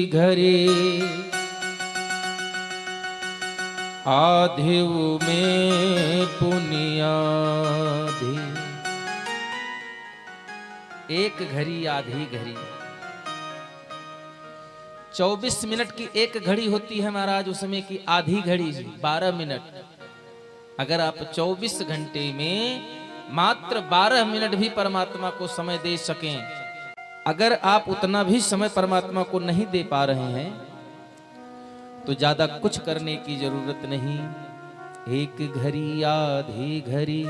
घरे आधिव में पुनियाधि। एक घड़ी आधी घड़ी, 24 मिनट की एक घड़ी होती है महाराज, उसमें की आधी घड़ी 12 मिनट। अगर आप 24 घंटे में मात्र 12 मिनट भी परमात्मा को समय दे सकें, अगर आप उतना भी समय परमात्मा को नहीं दे पा रहे हैं तो ज्यादा कुछ करने की जरूरत नहीं। एक घड़ी आधी घड़ी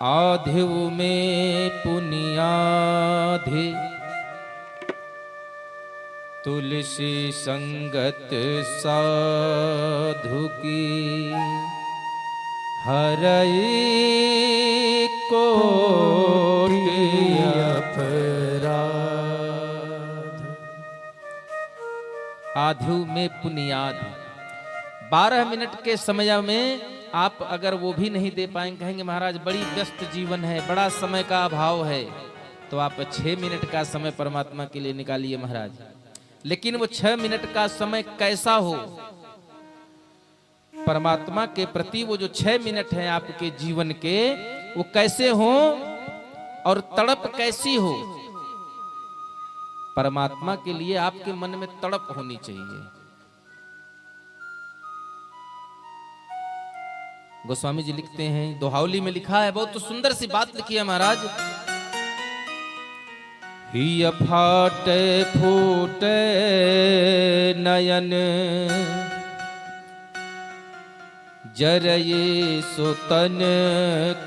आधिव में पुनियाधि। तुलसी संगत साधु की हरई कोटि अपराध। आधु में पुनियाद, 12 मिनट के समय में आप अगर वो भी नहीं दे पाएंगे, कहेंगे महाराज बड़ी व्यस्त जीवन है, बड़ा समय का अभाव है, तो आप 6 मिनट का समय परमात्मा के लिए निकालिए महाराज। लेकिन वो 6 मिनट का समय कैसा हो, परमात्मा के प्रति वो जो 6 मिनट है आपके जीवन के, वो कैसे हो और तड़प कैसी हो। परमात्मा के लिए आपके मन में तड़प होनी चाहिए। गोस्वामी जी लिखते हैं, दोहावली में लिखा है, बहुत तो सुंदर सी बात लिखी है महाराज। हिय फाटे फूटे नयन जरये सुतन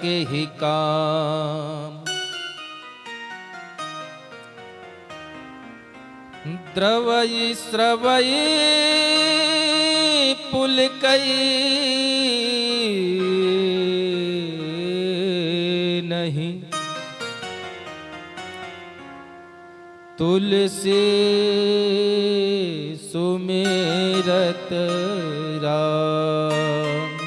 के ही काम। द्रवई स्रवई पुलकई नहीं, तुलसी सुमेरत राम।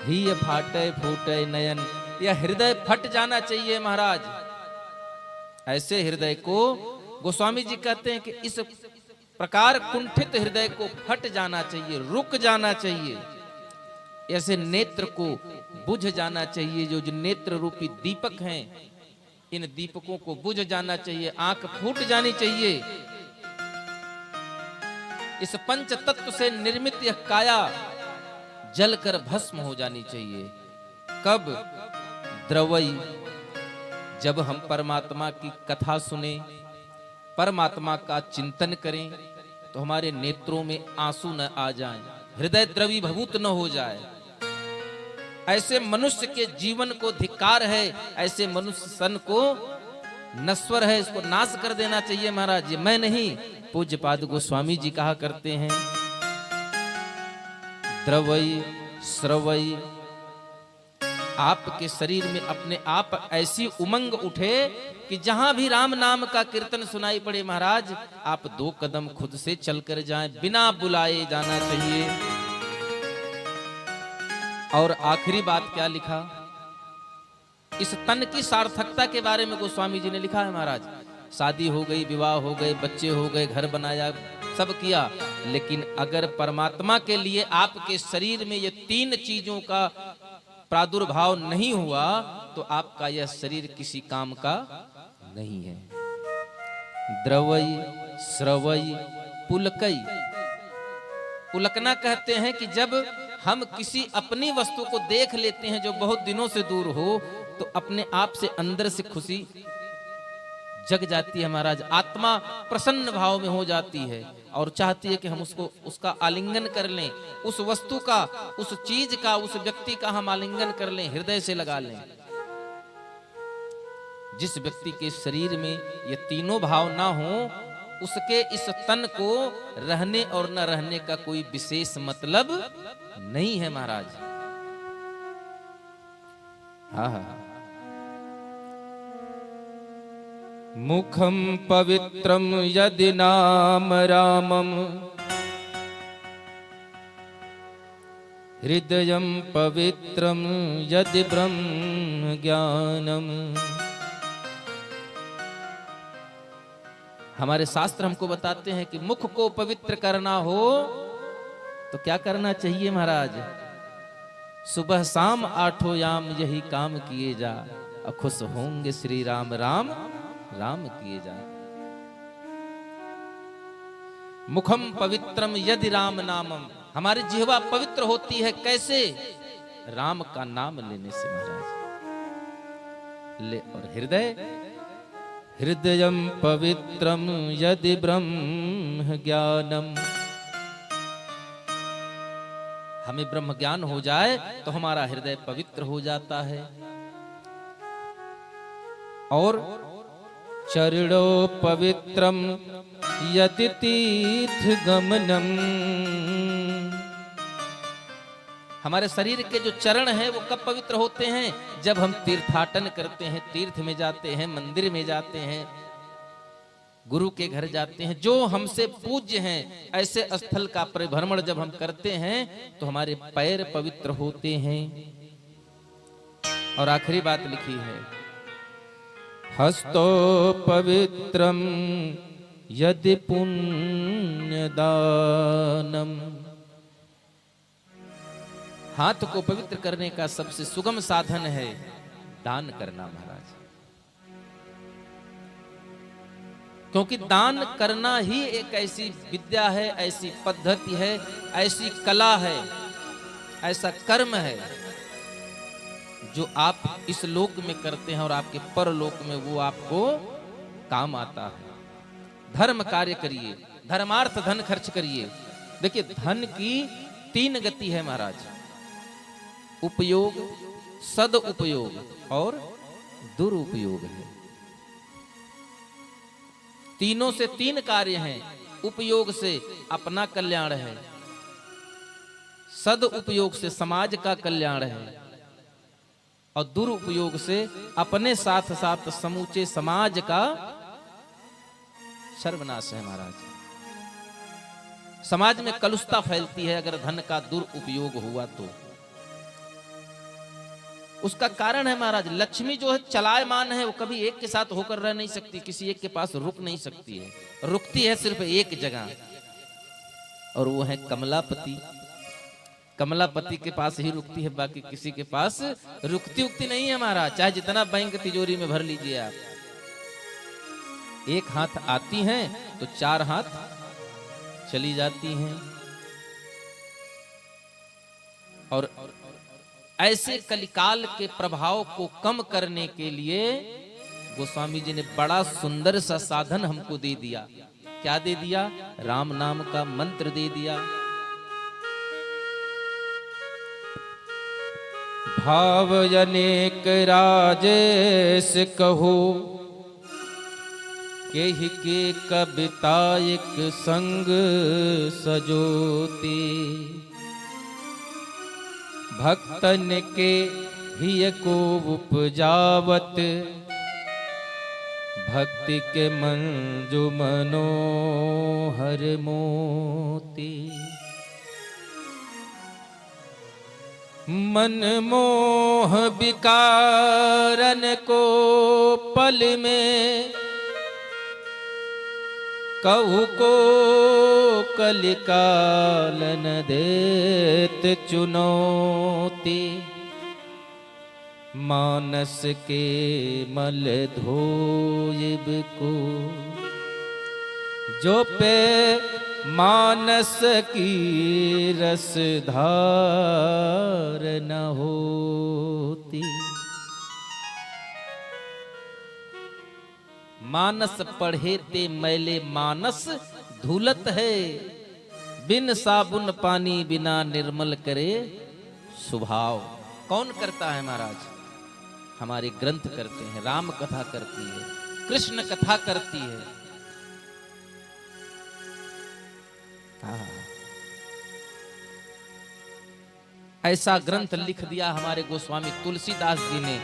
हिय फाटे फूटे नयन, यह हृदय फट जाना चाहिए महाराज। ऐसे हृदय को गोस्वामी जी कहते हैं कि इस प्रकार कुंठित हृदय को फट जाना चाहिए, रुक जाना चाहिए। ऐसे नेत्र को बुझ जाना चाहिए, जो नेत्र रूपी दीपक हैं, इन दीपकों को बुझ जाना चाहिए, आंख फूट जानी चाहिए। इस पंच तत्व से निर्मित यह काया जलकर भस्म हो जानी चाहिए। कब? द्रवई, जब हम परमात्मा की कथा सुने, परमात्मा का चिंतन करें, तो हमारे नेत्रों में आंसू न आ जाएं, हृदय द्रवीभूत न हो जाए। ऐसे मनुष्य के जीवन को धिक्कार है, ऐसे मनुष्य सन को नश्वर है, इसको नाश कर देना चाहिए महाराज। ये मैं नहीं, पूज्यपाद गोस्वामी जी कहा करते हैं। द्रवई स्रवई, आपके शरीर में अपने आप ऐसी उमंग उठे कि जहां भी राम नाम का कीर्तन सुनाई पड़े महाराज, आप 2 कदम खुद से चलकर जाएं, बिना बुलाए जाना चाहिए। और आखिरी बात क्या लिखा, इस तन की सार्थकता के बारे में गोस्वामी जी ने लिखा है महाराज। शादी हो गई, विवाह हो गए, बच्चे हो गए, घर बनाया, सब किया, लेकिन अगर परमात्मा के लिए आपके शरीर में ये 3 चीजों का प्रादुर्भाव नहीं हुआ, तो आपका यह शरीर किसी काम का नहीं है। द्रवई स्रवई पुलकई, पुलकना कहते हैं कि जब हम किसी अपनी वस्तु को देख लेते हैं जो बहुत दिनों से दूर हो, तो अपने आप से अंदर से खुशी जग जाती है महाराज। आत्मा प्रसन्न भाव में हो जाती है और चाहती है कि हम उसका आलिंगन कर लें, उस वस्तु का, उस चीज का, उस व्यक्ति का हम आलिंगन कर लें, हृदय से लगा लें। जिस व्यक्ति के शरीर में ये तीनों भाव ना हो, उसके इस तन को रहने और न रहने का कोई विशेष मतलब नहीं है महाराज। हाँ, मुखम पवित्रम यदि नाम रामम, हृदयम पवित्रम यदि ब्रह्म ज्ञानम। हमारे शास्त्र हमको बताते हैं कि मुख को पवित्र करना हो तो क्या करना चाहिए महाराज? सुबह शाम आठों याम यही काम किए जा, खुश होंगे श्री राम राम राम किए जा। मुखम पवित्रम यदि राम नामम, हमारी जिह्वा पवित्र होती है कैसे? राम का नाम लेने से महाराज। ले और हृदय, हृदयम पवित्रम यदि ब्रह्म ज्ञानम, हमें ब्रह्म ज्ञान हो जाए तो हमारा हृदय पवित्र हो जाता है। और चरणो पवित्रम यदि तीर्थ गमनम, हमारे शरीर के जो चरण हैं वो कब पवित्र होते हैं? जब हम तीर्थाटन करते हैं, तीर्थ में जाते हैं, मंदिर में जाते हैं, गुरु के घर जाते हैं, जो हमसे पूज्य हैं, ऐसे स्थल का परिभ्रमण जब हम करते हैं तो हमारे पैर पवित्र होते हैं। और आखिरी बात लिखी है, हस्तो पवित्रम यदि पुण्य दानम, हाथ को पवित्र करने का सबसे सुगम साधन है दान करना महाराज। क्योंकि दान करना ही एक ऐसी विद्या है, ऐसी पद्धति है, ऐसी कला है, ऐसा कर्म है जो आप इस लोक में करते हैं और आपके परलोक में वो आपको काम आता है। धर्म कार्य करिए, धर्मार्थ धन खर्च करिए। देखिए धन की 3 गति है महाराज, उपयोग, सदुपयोग और दुरुपयोग है। तीनों से 3 कार्य हैं। उपयोग से अपना कल्याण है, सदुपयोग से समाज का कल्याण है, और दुरुपयोग से अपने साथ साथ समूचे समाज का सर्वनाश है महाराज। समाज में कलुषता फैलती है अगर धन का दुरुपयोग हुआ तो। उसका कारण है महाराज, लक्ष्मी जो है चलायमान है, वो कभी एक के साथ होकर रह नहीं सकती, किसी एक के पास रुक नहीं सकती है, रुकती है सिर्फ एक जगह, और वो है कमलापति। कमलापति के पास ही रुकती है, बाकी किसी के पास रुकती उकती नहीं है महाराज। चाहे जितना बैंक तिजोरी में भर लीजिए आप, एक हाथ आती हैं तो 4 हाथ चली जाती हैं। और ऐसे कलिकाल के प्रभाव को कम करने के लिए गोस्वामी जी ने बड़ा सुंदर सा साधन हमको दे दिया। क्या दे दिया? राम नाम का मंत्र दे दिया। भाव अनेक राजेश कहो, केहि के कविता एक संग सजोती, भक्तन के हिय को उपजावत, भक्ति के मंजु मनोहर मोती। मन मोह विकारन को पल में, कहु को कलिकालन देत चुनौती, मानस के मल धोइब को, जो पे मानस की रसधार न होती। मानस पढ़े ते मैले मानस धूलत है, बिन साबुन पानी बिना निर्मल करे स्वभाव। कौन करता है महाराज? हमारे ग्रंथ करते हैं, राम कथा करती है, कृष्ण कथा करती है। ऐसा ग्रंथ लिख दिया हमारे गोस्वामी तुलसीदास जी ने